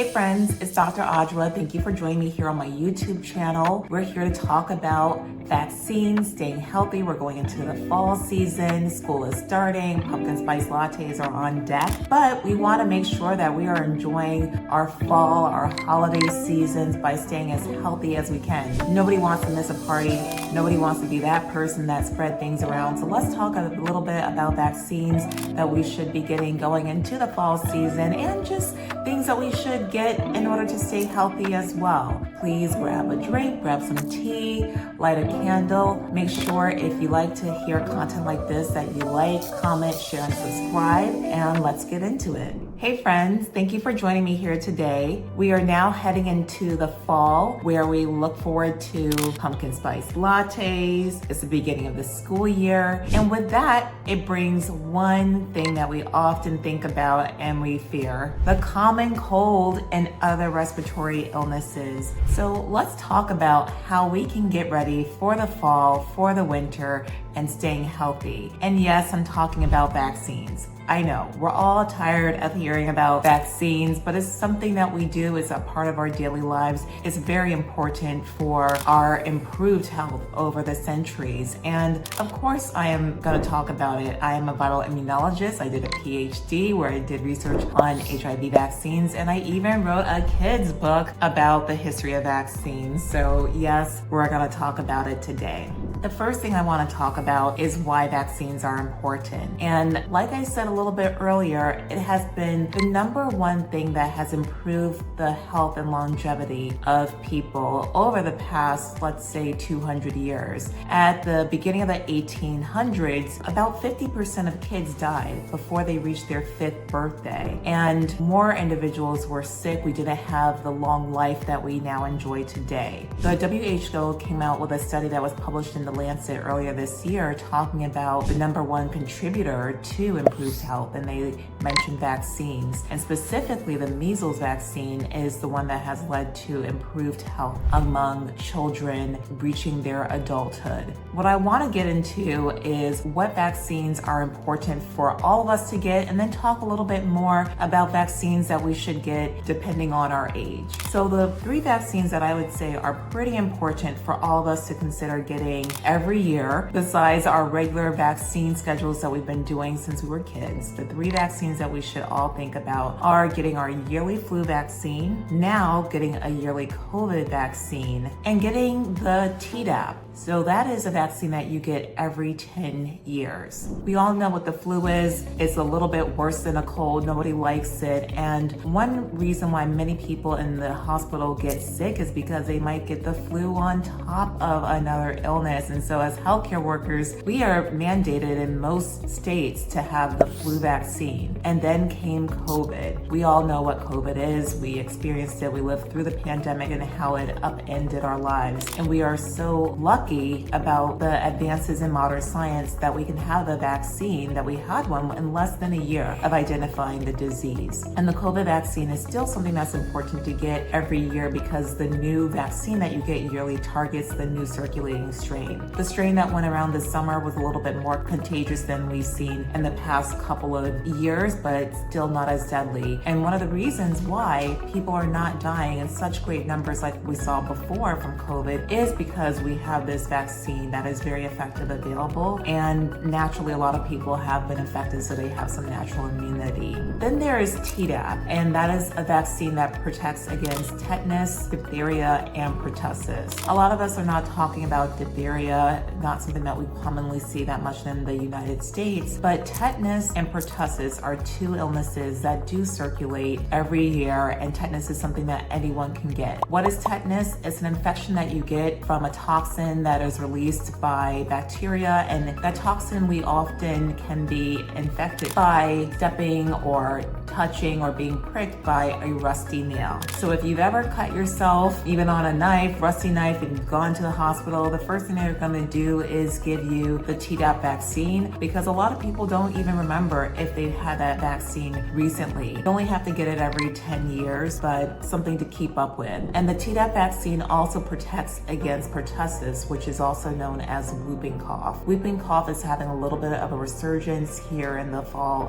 Hey friends, it's Dr. Audra. Thank you for joining me here on my YouTube channel. We're here to talk about vaccines, staying healthy. We're going into the fall season. School is starting. Pumpkin spice lattes are on deck. But we want to make sure that we are enjoying our fall, our holiday seasons by staying as healthy as we can. Nobody wants to miss a party. Nobody wants to be that person that spread things around. So let's talk a little bit about vaccines that we should be getting going into the fall season and just things that we should get in order to stay healthy as well. Please grab a drink, grab some tea, light a candle. Make sure if you like to hear content like this that you like, comment, share, and subscribe, and let's get into it. Hey friends, thank you for joining me here today. We are now heading into the fall where we look forward to pumpkin spice lattes. It's the beginning of the school year. And with that, it brings one thing that we often think about and we fear: the common cold and other respiratory illnesses. So let's talk about how we can get ready for the fall, for the winter, and staying healthy. And yes, I'm talking about vaccines. I know, we're all tired of hearing about vaccines, but it's something that we do. It's a part of our daily lives. It's very important for our improved health over the centuries. And of course, I am gonna talk about it. I am a viral immunologist. I did a PhD where I did research on HIV vaccines, and I even wrote a kid's book about the history of vaccines. So yes, we're gonna talk about it today. The first thing I wanna talk about is why vaccines are important. And like I said a little bit earlier, it has been the number one thing that has improved the health and longevity of people over the past, let's say, 200 years. At the beginning of the 1800s, about 50% of kids died before they reached their 5th birthday. And more individuals were sick. We didn't have the long life that we now enjoy today. The WHO came out with a study that was published in The Lancet earlier this year talking about the number one contributor to improved health, and they mentioned vaccines. And specifically, the measles vaccine is the one that has led to improved health among children reaching their adulthood. What I want to get into is what vaccines are important for all of us to get, and then talk a little bit more about vaccines that we should get depending on our age. So the 3 vaccines that I would say are pretty important for all of us to consider getting every year, besides our regular vaccine schedules that we've been doing since we were kids. The 3 vaccines that we should all think about are getting our yearly flu vaccine, now getting a yearly COVID vaccine, and getting the Tdap. So that is a vaccine that you get every 10 years. We all know what the flu is. It's a little bit worse than a cold. Nobody likes it. And one reason why many people in the hospital get sick is because they might get the flu on top of another illness. And so as healthcare workers, we are mandated in most states to have the flu vaccine. And then came COVID. We all know what COVID is. We experienced it. We lived through the pandemic and how it upended our lives. And we are so lucky about the advances in modern science that we can have a vaccine, that we had one in less than a year of identifying the disease. And the COVID vaccine is still something that's important to get every year because the new vaccine that you get yearly targets the new circulating strain. The strain that went around this summer was a little bit more contagious than we've seen in the past couple of years, but still not as deadly. And one of the reasons why people are not dying in such great numbers like we saw before from COVID is because we have this vaccine that is very effective, available, and naturally a lot of people have been infected, so they have some natural immunity. Then there is Tdap, and that is a vaccine that protects against tetanus, diphtheria, and pertussis. A lot of us are not talking about diphtheria, not something that we commonly see that much in the United States, but tetanus and pertussis are 2 illnesses that do circulate every year, and tetanus is something that anyone can get. What is tetanus? It's an infection that you get from a toxin that is released by bacteria, and that toxin we often can be infected by stepping or touching or being pricked by a rusty nail. So if you've ever cut yourself, even on a knife, rusty knife, and you've gone to the hospital, the first thing they're gonna do is give you the Tdap vaccine, because a lot of people don't even remember if they've had that vaccine recently. You only have to get it every 10 years, but something to keep up with. And the Tdap vaccine also protects against pertussis, which is also known as whooping cough. Whooping cough is having a little bit of a resurgence here in the fall,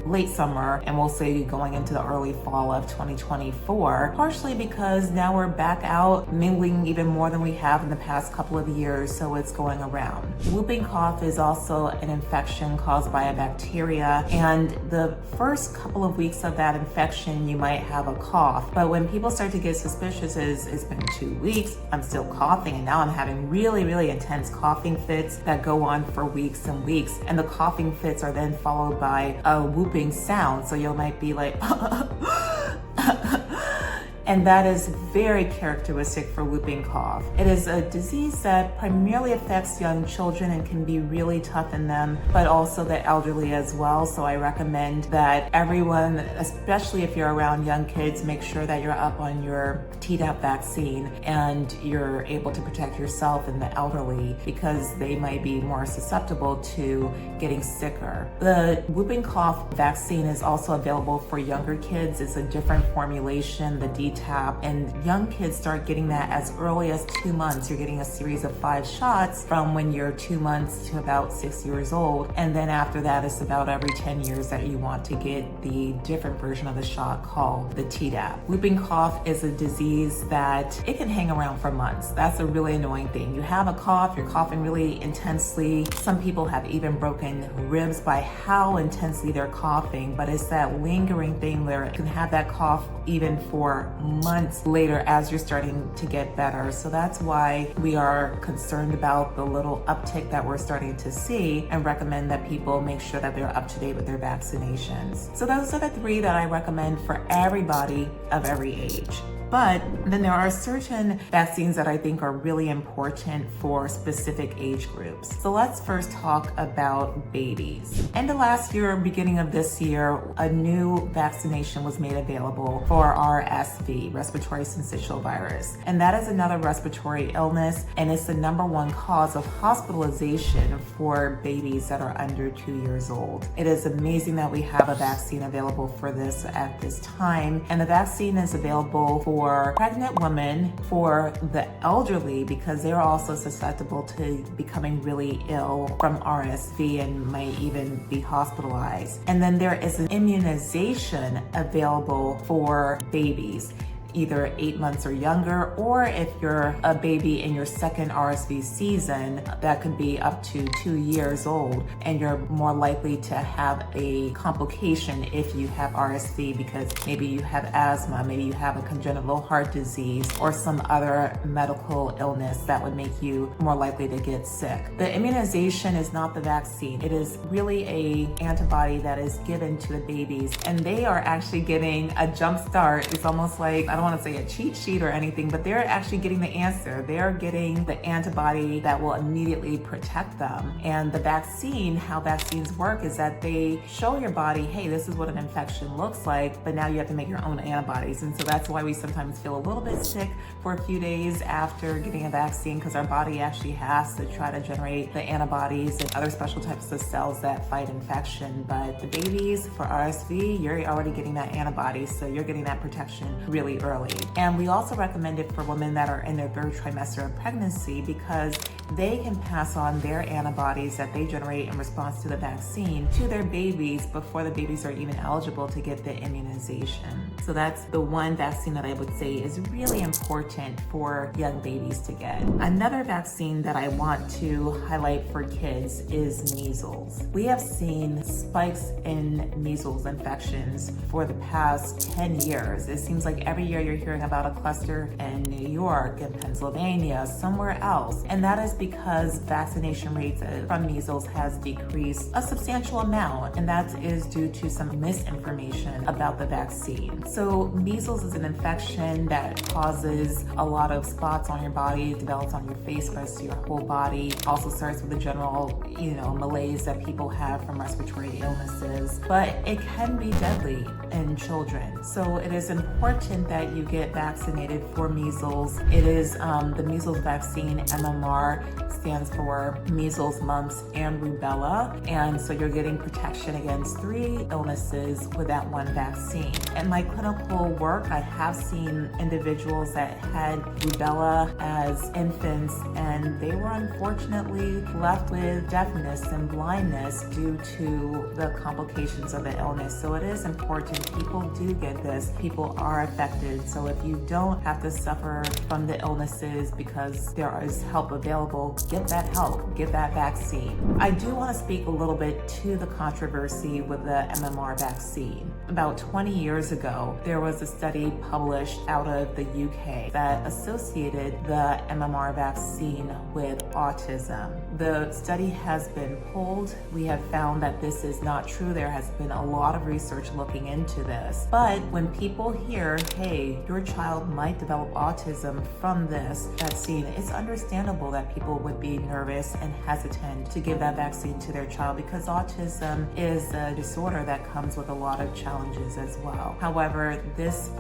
late summer, and we'll say especially going into the early fall of 2024, partially because now we're back out mingling even more than we have in the past couple of years, so it's going around. Whooping cough is also an infection caused by a bacteria, and the first couple of weeks of that infection, you might have a cough, but when people start to get suspicious is it's been 2 weeks, I'm still coughing, and now I'm having really, really intense coughing fits that go on for weeks and weeks, and the coughing fits are then followed by a whooping sound, so you might be like and that is very characteristic for whooping cough. It is a disease that primarily affects young children and can be really tough in them, but also the elderly as well. So I recommend that everyone, especially if you're around young kids, make sure that you're up on your Tdap vaccine and you're able to protect yourself and the elderly because they might be more susceptible to getting sicker. The whooping cough vaccine is also available for younger kids. It's a different formulation, the DTaP, and young kids start getting that as early as 2 months. You're getting a series of 5 shots from when you're 2 months to about 6 years old, and then after that it's about every 10 years that you want to get the different version of the shot called the Tdap. Whooping cough is a disease that it can hang around for months. That's a really annoying thing. You have a cough, you're coughing really intensely. Some people have even broken ribs by how intensely they're coughing, but it's that lingering thing where it can have that cough even for months later as you're starting to get better. So that's why we are concerned about the little uptick that we're starting to see and recommend that people make sure that they're up to date with their vaccinations. So those are the 3 that I recommend for everybody of every age. But then there are certain vaccines that I think are really important for specific age groups. So let's first talk about babies. End of last year, beginning of this year, a new vaccination was made available for RSV, respiratory syncytial virus. And that is another respiratory illness, and it's the #1 cause of hospitalization for babies that are under 2 years old. It is amazing that we have a vaccine available for this at this time. And the vaccine is available for pregnant women, for the elderly, because they're also susceptible to becoming really ill from RSV and might even be hospitalized. And then there is an immunization available for babies, either 8 months or younger, or if you're a baby in your second RSV season, that could be up to 2 years old, and you're more likely to have a complication if you have RSV because maybe you have asthma, maybe you have a congenital heart disease, or some other medical illness that would make you more likely to get sick. The immunization is not the vaccine. It is really a antibody that is given to the babies, and they are actually getting a jump start. It's almost like, I don't want to say a cheat sheet or anything, but they're actually getting the answer. They're getting the antibody that will immediately protect them. And the vaccine, how vaccines work is that they show your body, hey, this is what an infection looks like, but now you have to make your own antibodies. And so that's why we sometimes feel a little bit sick for a few days after getting a vaccine, because our body actually has to try to generate the antibodies and other special types of cells that fight infection. But the babies for RSV, you're already getting that antibody, so you're getting that protection really early. And we also recommend it for women that are in their 3rd trimester of pregnancy because they can pass on their antibodies that they generate in response to the vaccine to their babies before the babies are even eligible to get the immunization. So that's the one vaccine that I would say is really important for young babies to get. Another vaccine that I want to highlight for kids is measles. We have seen spikes in measles infections for the past 10 years. It seems like every year you're hearing about a cluster in New York and Pennsylvania, somewhere else. And that is because vaccination rates from measles has decreased a substantial amount, and that is due to some misinformation about the vaccine. So measles is an infection that causes a lot of spots on your body, it develops on your face, spreads to your whole body. Also starts with the general, malaise that people have from respiratory illnesses, but it can be deadly in children. So it is important that that you get vaccinated for measles. It is the measles vaccine, MMR, stands for measles, mumps, and rubella. And so you're getting protection against 3 illnesses with that one vaccine. In my clinical work, I have seen individuals that had rubella as infants, and they were unfortunately left with deafness and blindness due to the complications of the illness. So it is important. People do get this. People are affected. So if you don't have to suffer from the illnesses because there is help available, get that help, get that vaccine. I do want to speak a little bit to the controversy with the MMR vaccine. About 20 years ago, there was a study published out of the UK that associated the MMR vaccine with autism. The study has been pulled. We have found that this is not true. There has been a lot of research looking into this. But when people hear, hey, your child might develop autism from this vaccine, it's understandable that people would be nervous and hesitant to give that vaccine to their child because autism is a disorder that comes with a lot of challenges as well. However,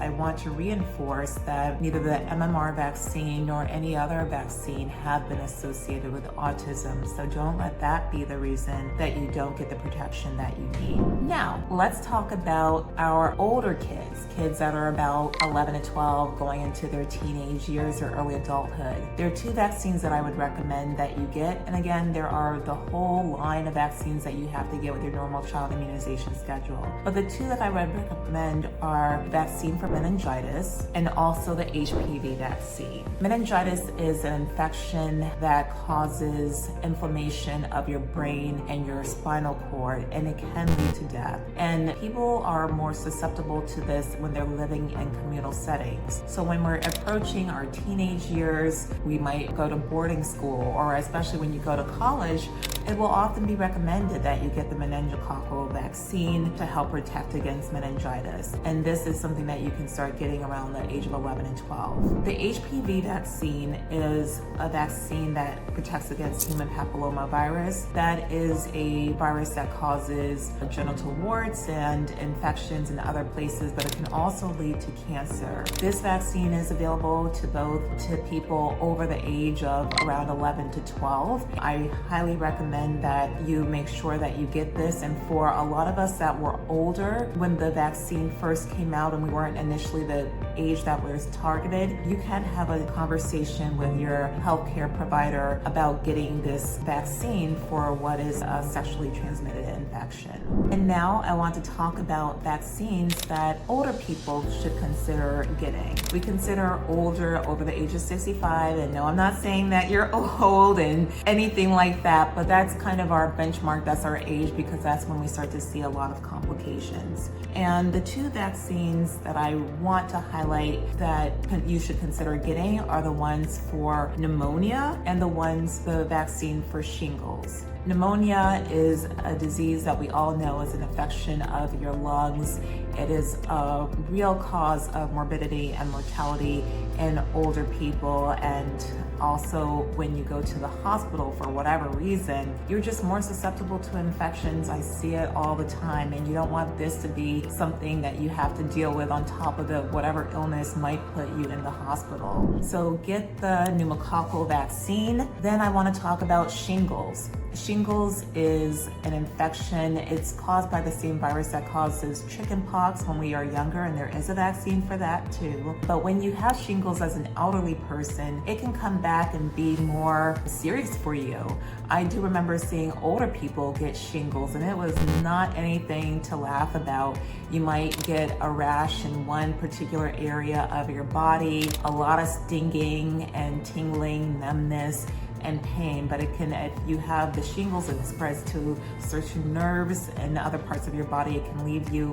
I want to reinforce that neither the MMR vaccine nor any other vaccine have been associated with autism. So don't let that be the reason that you don't get the protection that you need. Now, let's talk about our older kids that are about 11 to 12 going into their teenage years or early adulthood. There are 2 vaccines that I would recommend that you get. And again, there are the whole line of vaccines that you have to get with your normal child immunization schedule. But the 2 that I would recommend are vaccine for meningitis and also the HPV vaccine. Meningitis is an infection that causes inflammation of your brain and your spinal cord, and it can lead to death. And people are more susceptible to this when they're living in communal settings. So when we're approaching our teenage years, we might go to boarding school, or especially when you go to college, it will often be recommended that you get the meningococcal vaccine to help protect against meningitis. And this is something that you can start getting around the age of 11 and 12. The HPV vaccine is a vaccine that protects against human papillomavirus. That is a virus that causes genital warts and infections in other places, but it can also lead to cancer. This vaccine is available to people over the age of around 11 to 12. I highly recommend that you make sure that you get this. And for a lot of us that were older when the vaccine first came out and we weren't initially the age that was targeted, you can have a conversation with your healthcare provider about getting this vaccine for what is a sexually transmitted infection. And now I want to talk about vaccines that older people should consider getting. We consider older over the age of 65, and no, I'm not saying that you're old and anything like that, but that's kind of our benchmark, that's our age, because that's when we start to see a lot of complications. And the 2 vaccines that I want to highlight that you should consider getting are the ones for pneumonia and the vaccine for shingles. Pneumonia is a disease that we all know is an infection of your lungs. It is a real cause of morbidity and mortality in older people, and also when you go to the hospital for whatever reason, you're just more susceptible to infections. I see it all the time, and you don't want this to be something that you have to deal with on top of whatever illness might put you in the hospital. So get the pneumococcal vaccine. Then I want to talk about shingles. Shingles is an infection. It's caused by the same virus that causes chickenpox when we are younger, and there is a vaccine for that too. But when you have shingles as an elderly person, it can come back and be more serious for you. I do remember seeing older people get shingles, and it was not anything to laugh about. You might get a rash in one particular area of your body, a lot of stinging and tingling, numbness, and pain, but if you have the shingles, it spreads to certain nerves and other parts of your body. It can leave you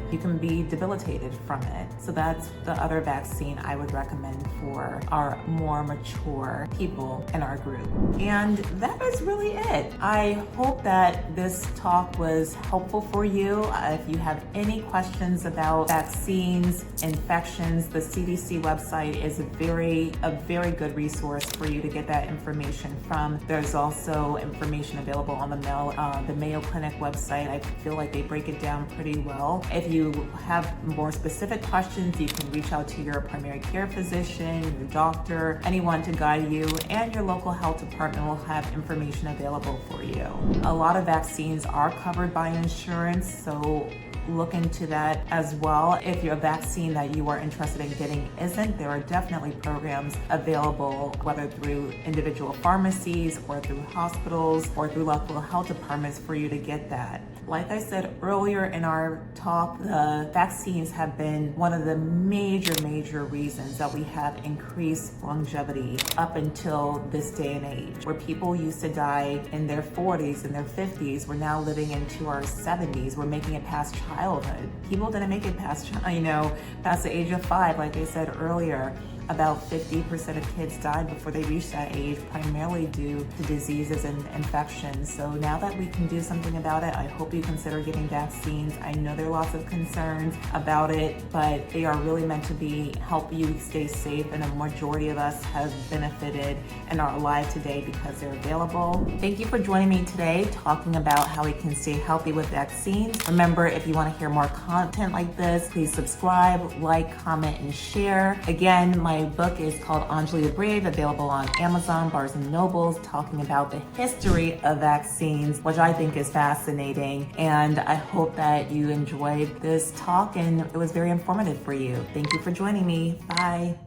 you can be debilitated from it. So that's the other vaccine I would recommend for our more mature people in our group. And that is really it. I hope that this talk was helpful for you. If you have any questions about vaccines, infections, the CDC website is a very good resource for you to get that information information from. There's also information available on the Mayo Clinic website. I feel like they break it down pretty well. If you have more specific questions, you can reach out to your primary care physician, your doctor, anyone to guide you, and your local health department will have information available for you. A lot of vaccines are covered by insurance, so look into that as well. If your vaccine that you are interested in getting isn't, there are definitely programs available, whether through individual pharmacies or through hospitals or through local health departments for you to get that. Like I said earlier in our talk, the vaccines have been one of the major reasons that we have increased longevity up until this day and age, where people used to die in their 40s and their 50s. We're now living into our 70s. We're making it past childhood. People didn't make it past, past the age of 5. Like I said earlier, about 50% of kids died before they reached that age, primarily due to diseases and infections. So now that we can do something about it, I hope you consider getting vaccines. I know there are lots of concerns about it, but they are really meant to help you stay safe, and a majority of us have benefited and are alive today because they're available. Thank you for joining me today, talking about how we can stay healthy with vaccines. Remember, if you want to hear more content like this, please subscribe, like, comment, and share. Again, my book is called Anjali the Brave, available on Amazon, Barnes & Nobles, talking about the history of vaccines, which I think is fascinating. And I hope that you enjoyed this talk and it was very informative for you. Thank you for joining me. Bye.